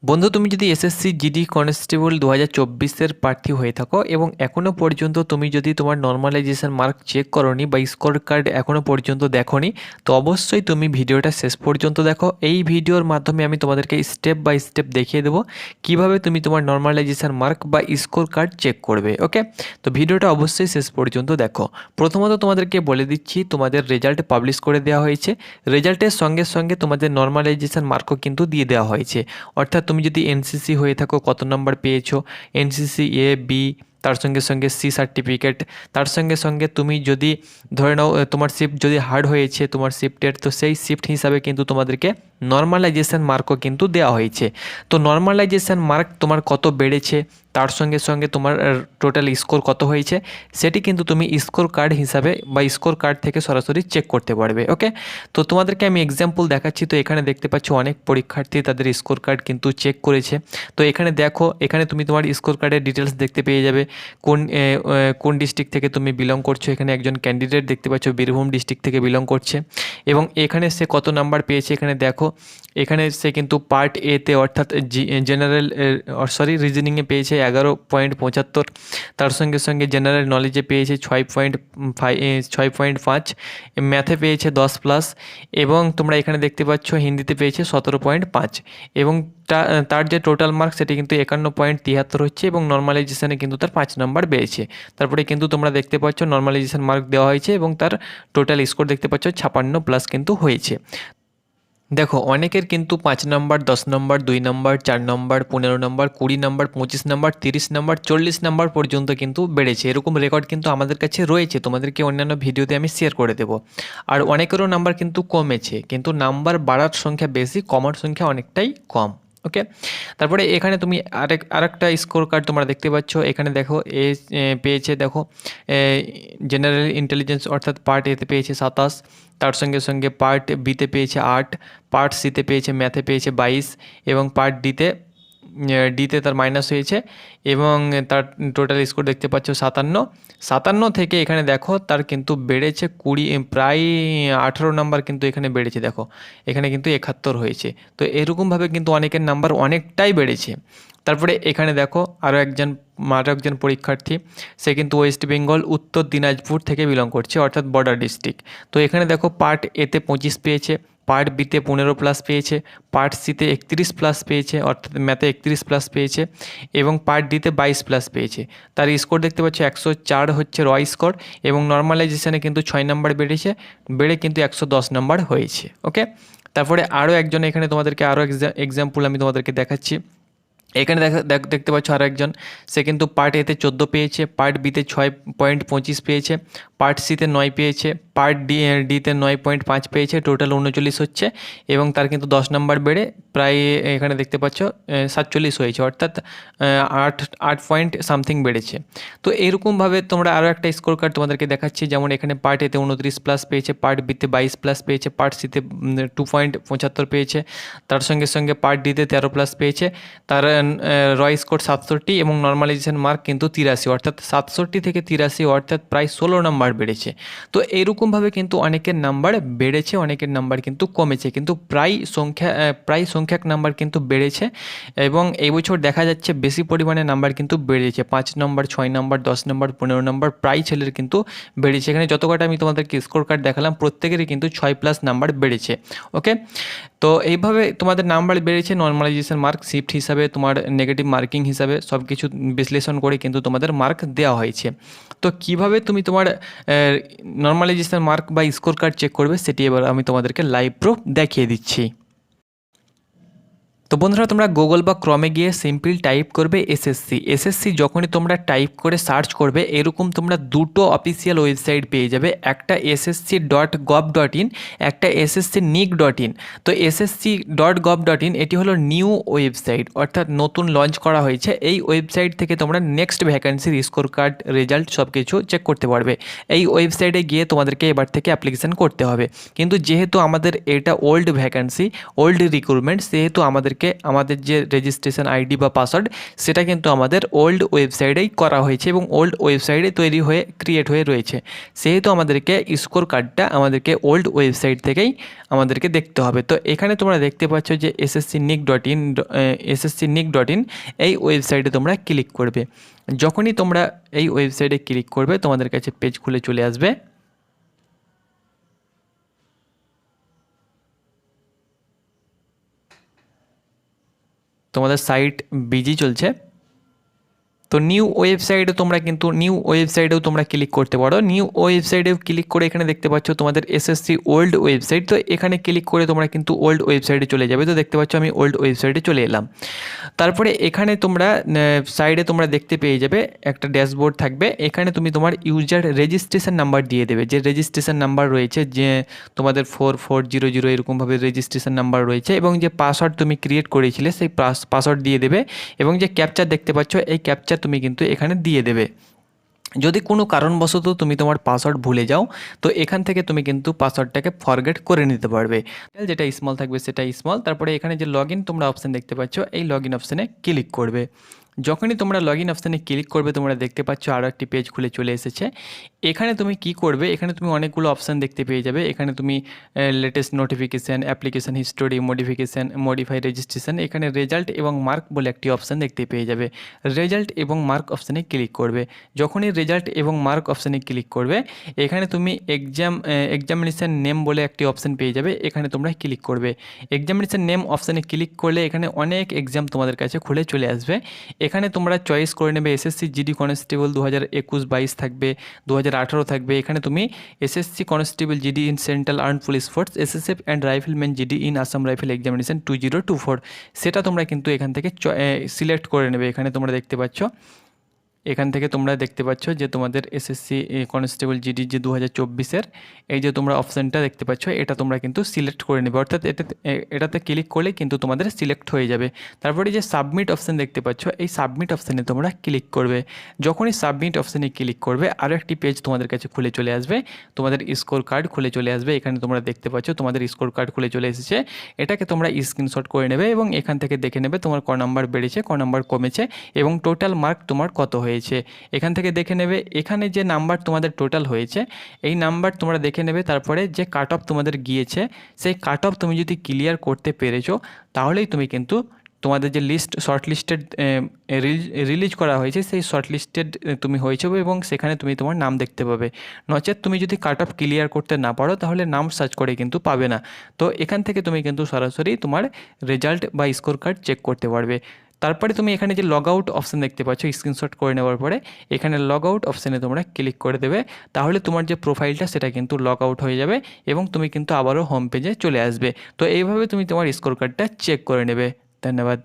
বন্ধু, তুমি যদি এসএসসি জিডি কনস্টেবল 2024-এর প্রার্থী হয়ে থাকো এবং এখনও পর্যন্ত তুমি যদি তোমার নর্মালাইজেশন মার্ক চেক করোনি বা স্কোর কার্ড এখনও পর্যন্ত দেখোনি, তো অবশ্যই তুমি ভিডিওটা শেষ পর্যন্ত দেখো। এই ভিডিওর মাধ্যমে আমি তোমাদেরকে স্টেপ বাই স্টেপ দেখিয়ে দেবো কিভাবে তুমি তোমার নর্মালাইজেশন মার্ক বা স্কোর কার্ড চেক করবে। ওকে, তো ভিডিওটা অবশ্যই শেষ পর্যন্ত দেখো। প্রথমত তোমাদেরকে বলে দিচ্ছি, তোমাদের রেজাল্ট পাবলিশ করে দেওয়া হয়েছে। রেজাল্টের সঙ্গে সঙ্গে তোমাদের নর্মালাইজেশন মার্কও কিন্তু দিয়ে দেওয়া হয়েছে। অর্থাৎ তুমি যদি এনসিসি হয়ে থাকো কত নম্বর পেয়েছো, এনসিসি এ বি, তার সঙ্গে সঙ্গে সি সার্টিফিকেট, তার সঙ্গে সঙ্গে তুমি যদি ধরে নাও তোমার শিফট যদি হার্ড হয়েছে তোমার শিফটের, তো সেই শিফট হিসাবে কিন্তু তোমাদেরকে নর্মালাইজেশন মার্কও কিন্তু দেওয়া হয়েছে। তো নর্মালাইজেশন মার্ক তোমার কত বেড়েছে, তার সঙ্গে সঙ্গে তোমার টোটাল স্কোর কত হয়েছে, সেটি কিন্তু তুমি স্কোর কার্ড হিসাবে বা স্কোর কার্ড থেকে সরাসরি চেক করতে পারবে। ওকে, তো তোমাদেরকে আমি এক্সাম্পল দেখাচ্ছি। তো এখানে দেখতে পাচ্ছ অনেক পরীক্ষার্থী তাদের স্কোর কার্ড কিন্তু চেক করেছে। তো এখানে দেখো, এখানে তুমি তোমার স্কোর কার্ডের ডিটেলস দেখতে পেয়ে যাবে, কোন ডিস্ট্রিক্ট থেকে তুমি বিলং করছো। এখানে একজন ক্যান্ডিডেট দেখতে পাচ্ছ বীরভূম ডিস্ট্রিক্ট থেকে বিলং করছে এবং এখানে সে কত নাম্বার পেয়েছে এখানে দেখো। এখানে সে কিন্তু পার্ট এতে অর্থাৎ জেনারেল রিজনিংয়ে পেয়েছে 11.75। তার সঙ্গে সঙ্গে জেনারেল নলেজে পেয়েছে 6.5, ম্যাথে পেয়েছে 10+, এবং তোমরা এখানে দেখতে পাচ্ছ হিন্দিতে পেয়েছে 17.5 এবং তার যে টোটাল মার্ক সেটি কিন্তু 51.73 হচ্ছে এবং নর্মালাইজেশানে কিন্তু তার 5 নম্বর বেড়েছে। তারপরে কিন্তু তোমরা দেখতে পাচ্ছ নর্মালাইজেশান মার্ক দেওয়া হয়েছে এবং তার টোটাল স্কোর দেখতে পাচ্ছ 56+ কিন্তু হয়েছে। দেখো, অনেকের কিন্তু 5 নম্বর, 10 নম্বর, 2 নম্বর, 4 নম্বর, 15 নম্বর, 20 নম্বর, 25 নম্বর, 30 নম্বর, 40 নম্বর পর্যন্ত কিন্তু বেড়েছে। এরকম রেকর্ড কিন্তু আমাদের কাছে রয়েছে, তোমাদেরকে অন্যান্য ভিডিওতে আমি শেয়ার করে দেবো। আর অনেকেরও নাম্বার কিন্তু কমেছে, কিন্তু নাম্বার বাড়ার সংখ্যা বেশি, কমার সংখ্যা অনেকটাই কম। ওকে, তারপরে এখানে তুমি আরেকটা স্কোর কার্ড তোমরা দেখতে পাচ্ছ। এখানে দেখো পেয়েছে, দেখো জেনারেল ইন্টেলিজেন্স অর্থাৎ পার্ট এতে পেয়েছে 27, তার সঙ্গে সঙ্গে পার্ট বিতে পেয়েছে 8, পার্ট সিতে পেয়েছে ম্যাথে পেয়েছে 22 এবং পার্ট ডিতে তার মাইনাস হয়েছে এবং তার টোটাল স্কোর দেখতে পাচ্ছ 57 থেকে এখানে দেখো তার কিন্তু বেড়েছে 20, প্রায় 18 নাম্বার কিন্তু এখানে বেড়েছে। দেখো এখানে কিন্তু 71 হয়েছে। তো এরকমভাবে কিন্তু অনেকের নাম্বার অনেকটাই বেড়েছে। তারপরে এখানে দেখো আরও একজন পরীক্ষার্থী, সে কিন্তু ওয়েস্ট বেঙ্গল উত্তর দিনাজপুর থেকে বিলং করছে অর্থাৎ বর্ডার ডিস্ট্রিক্ট। তো এখানে দেখো পার্ট এতে 25 পেয়েছে, পার্ট বিতে 15+ পেয়েছে, পার্ট সিতে 31+ পেয়েছে অর্থাৎ ম্যাথে 31+ পেয়েছে এবং পার্ট ডিতে 22+ পেয়েছে। তার স্কোর দেখতে পাচ্ছ 104 হচ্ছে র স্কোর এবং নর্মালাইজেশানে কিন্তু 6 নাম্বার বেড়ে কিন্তু 110 নাম্বার হয়েছে। ওকে, তারপরে আরও একজন, এখানে তোমাদেরকে আরও এক্সাম্পল আমি তোমাদেরকে দেখাচ্ছি। এখানে দেখতে পাচ্ছ আরও একজন, সে কিন্তু পার্ট এতে 14 পেয়েছে, পার্ট বিতে 6.25 পেয়েছে, পার্ট সিতে 9 পেয়েছে, পার্ট ডিতে 9.5 পেয়েছে, টোটাল 39 হচ্ছে এবং তার কিন্তু 10 নাম্বার বেড়ে প্রায় এখানে দেখতে পাচ্ছ 47 হয়েছে অর্থাৎ 8 পয়েন্ট সামথিং বেড়েছে। তো এরকমভাবে তোমরা আরও একটা স্কোর কার্ড তোমাদেরকে দেখাচ্ছি। যেমন এখানে পার্ট এতে 29+ পেয়েছে, পার্ট বিতে 22+ পেয়েছে, পার্ট সিতে 2.75 পেয়েছে, তার সঙ্গে সঙ্গে পার্ট ডিতে 13+ পেয়েছে, তার র স্কোর 67 এবং নর্মালাইজেশন মার্ক কিন্তু 83 অর্থাৎ 67 থেকে 83 অর্থাৎ প্রায় 16 নাম্বার বেড়েছে। তো এরকমভাবে কিন্তু অনেকের নাম্বার বেড়েছে, অনেকের নাম্বার কিন্তু কমেছে, কিন্তু প্রায় সংখ্যক নাম্বার কিন্তু বেড়েছে এবং এই বছর দেখা যাচ্ছে বেশি পরিমাণে নাম্বার কিন্তু বেড়েছে। 5 নম্বর, 6 নম্বর, 10 নম্বর, 15 নম্বর প্রায় ছেলের কিন্তু বেড়েছে। এখানে যত কটা আমি তোমাদেরকে স্কোর কার্ড দেখালাম প্রত্যেকেরই কিন্তু 6+ নাম্বার বেড়েছে। ওকে, তো এইভাবে তোমাদের নাম্বার বেড়েছে। নর্মালাইজেশন মার্ক শিফট হিসাবে, তোমার নেগেটিভ মার্কিং হিসাবে সব কিছু বিশ্লেষণ করে কিন্তু তোমাদের মার্ক দেওয়া হয়েছে। তো কিভাবে তুমি তোমার নর্মালাইজেশন মার্ক বা স্কোর কার্ড চেক করবে সেটি এবার আমি তোমাদেরকে লাইভ প্রুফ দেখিয়ে দিচ্ছি। তো বন্ধুরা, তোমরা গুগল বা ক্রমে গিয়ে সিম্পল টাইপ করবে এসএসসি। যখনই তোমরা টাইপ করে সার্চ করবে এরকম তোমরা দুটো অফিসিয়াল ওয়েবসাইট পেয়ে যাবে, একটা ssc.gov.in, একটা ssc.nic.in। তো ssc.gov.in এটি হলো নিউ ওয়েবসাইট অর্থাৎ নতুন লঞ্চ করা হয়েছে। এই ওয়েবসাইট থেকে তোমরা নেক্সট ভ্যাকেন্সির স্কোর কার্ড রেজাল্ট সব কিছু চেক করতে পারবে। এই ওয়েবসাইটে গিয়ে তোমাদেরকে এবার থেকে অ্যাপ্লিকেশান করতে হবে, কিন্তু যেহেতু আমাদের এটা ওল্ড ভ্যাকেন্সি, ওল্ড রিক্রুটমেন্ট, সেহেতু আমাদেরকে আমাদেরকে আমাদের যে রেজিস্ট্রেশন আইডি বা পাসওয়ার্ড সেটা কিন্তু আমাদের ওল্ড ওয়েবসাইটেই করা হয়েছে এবং ওল্ড ওয়েবসাইটে তৈরি হয়ে ক্রিয়েট হয়ে রয়েছে, সেহেতু আমাদেরকে স্কোর কার্ডটা আমাদেরকে ওল্ড ওয়েবসাইট থেকেই আমাদেরকে দেখতে হবে। তো এখানে তোমরা দেখতে পাচ্ছ যে sscnic.in এই ওয়েবসাইটে তোমরা ক্লিক করবে। যখনই তোমরা এই ওয়েবসাইটে ক্লিক করবে তোমাদের কাছে পেজ খুলে চলে আসবে। তোমাদের সাইট বিজি চলছে। তো নিউ ওয়েবসাইটেও তোমরা ক্লিক করতে পারো। নিউ ওয়েবসাইটেও ক্লিক করে এখানে দেখতে পাচ্ছ তোমাদের এসএসসি ওল্ড ওয়েবসাইট। তো এখানে ক্লিক করে তোমরা কিন্তু ওল্ড ওয়েবসাইটে চলে যাবে। তো দেখতে পাচ্ছ আমি ওল্ড ওয়েবসাইটে চলে এলাম। তারপরে এখানে তোমরা সাইডে তোমরা দেখতে পেয়ে যাবে একটা ড্যাশবোর্ড থাকবে। এখানে তুমি তোমার ইউজার রেজিস্ট্রেশন নাম্বার দিয়ে দেবে, যে রেজিস্ট্রেশন নাম্বার রয়েছে, যে তোমাদের 4400 এরকমভাবে রেজিস্ট্রেশন নাম্বার রয়েছে, এবং যে পাসওয়ার্ড তুমি ক্রিয়েট করেছিলে সেই পাসওয়ার্ড দিয়ে দেবে, এবং যে ক্যাপচার দেখতে পাচ্ছ এই ক্যাপচার তুমি কিন্তু এখানে দিয়ে দেবে। যদি কোনো কারণবশত তুমি তোমার পাসওয়ার্ড ভুলে যাও তো এখান থেকে তুমি কিন্তু পাসওয়ার্ডটাকে ফরগেট করে নিতে পারবে। যেটা স্মল থাকবে সেটা স্মল। তারপরে এখানে যে লগ ইন তোমরা অপশান দেখতে পাচ্ছ, এই লগ ইন অপশানে ক্লিক করবে। যখনই তোমরা লগ ইন অপশানে ক্লিক করবে তোমরা দেখতে পাচ্ছ আরও একটি পেজ খুলে চলে এসেছে। এখানে তুমি কি করবে, এখানে তুমি অনেকগুলো অপশান দেখতে পেয়ে যাবে। এখানে তুমি latest notification, application history, modify registration, এখানে রেজাল্ট এবং মার্ক বলে একটি অপশান দেখতে পেয়ে যাবে। রেজাল্ট এবং মার্ক অপশানে ক্লিক করবে। যখনই রেজাল্ট এবং মার্ক অপশানে ক্লিক করবে এখানে তুমি এক্সামিনেশান নেম বলে একটি অপশান পেয়ে যাবে, এখানে তোমরা ক্লিক করবে। এক্সামিনেশান নেম অপশানে ক্লিক করলে এখানে অনেক এক্সাম তোমাদের কাছে খুলে চলে আসবে। এখানে তোমরা চয়েস করে নেবে এসএসসি জিডি কনস্টেবল 2021-22 থাকবে, 2018 থাকবে। এখানে তুমি SSC constable GD in central armed police force, SSF and rifleman GD in Assam rifle examination 2024 সেটা তোমরা কিন্তু এখান থেকে সিলেক্ট করে নেবে। এখানে তোমরা দেখতে পাচ্ছ, এখান থেকে তোমরা দেখতে পাচ্ছ যে তোমাদের এসএসসি কনস্টেবল জিডি যে 2024-এর এই যে তোমরা অপশানটা দেখতে পাচ্ছ এটা তোমরা কিন্তু সিলেক্ট করে নেবে, অর্থাৎ এটাতে ক্লিক করলে কিন্তু তোমাদের সিলেক্ট হয়ে যাবে। তারপরে যে সাবমিট অপশান দেখতে পাচ্ছ এই সাবমিট অপশানে তোমরা ক্লিক করবে। যখনই সাবমিট অপশানে ক্লিক করবে আরও একটি পেজ তোমাদের কাছে খুলে চলে আসবে, তোমাদের স্কোর কার্ড খুলে চলে আসবে। এখানে তোমরা দেখতে পাচ্ছ তোমাদের স্কোর কার্ড খুলে চলে এসেছে। এটাকে তোমরা স্ক্রিনশট করে নেবে এবং এখান থেকে দেখে নেবে তোমার ক নাম্বার বেড়েছে, ক নাম্বার কমেছে এবং টোটাল মার্ক তোমার কত হয়েছে এখান থেকে দেখে নেবে। এখানে যে নাম্বার তোমাদের টোটাল হয়েছে এই নাম্বার তোমরা দেখে নেবে। তারপরে যে কাট অফ তোমাদের গিয়েছে সেই কাট অফ তুমি যদি ক্লিয়ার করতে পেরেছো তাহলেই তুমি কিন্তু তোমাদের যে শর্ট লিস্টেড রিলিজ করা হয়েছে সেই শর্ট লিস্টেড তুমি হয়েছো এবং সেখানে তুমি তোমার নাম দেখতে পাবে। নচেত তুমি যদি কাট অফ ক্লিয়ার করতে না পারো তাহলে নাম সার্চ করে কিন্তু পাবে না। তো এখান থেকে তুমি কিন্তু সরাসরি তোমার রেজাল্ট বা স্কোর কার্ড চেক করতে পারবে। তারপরে তুমি এখানে যে লগ আউট অপশান দেখতে পাচ্ছ স্ক্রিনশট করে নেওয়ার পরে এখানে লগ আউট অপশানে তোমরা ক্লিক করে দেবে। তাহলে তোমার যে প্রোফাইলটা সেটা কিন্তু লগ আউট হয়ে যাবে এবং তুমি কিন্তু আবারও হোম পেজে চলে আসবে। তো এইভাবে তুমি তোমার স্কোর কার্ডটা চেক করে নেবে। ধন্যবাদ।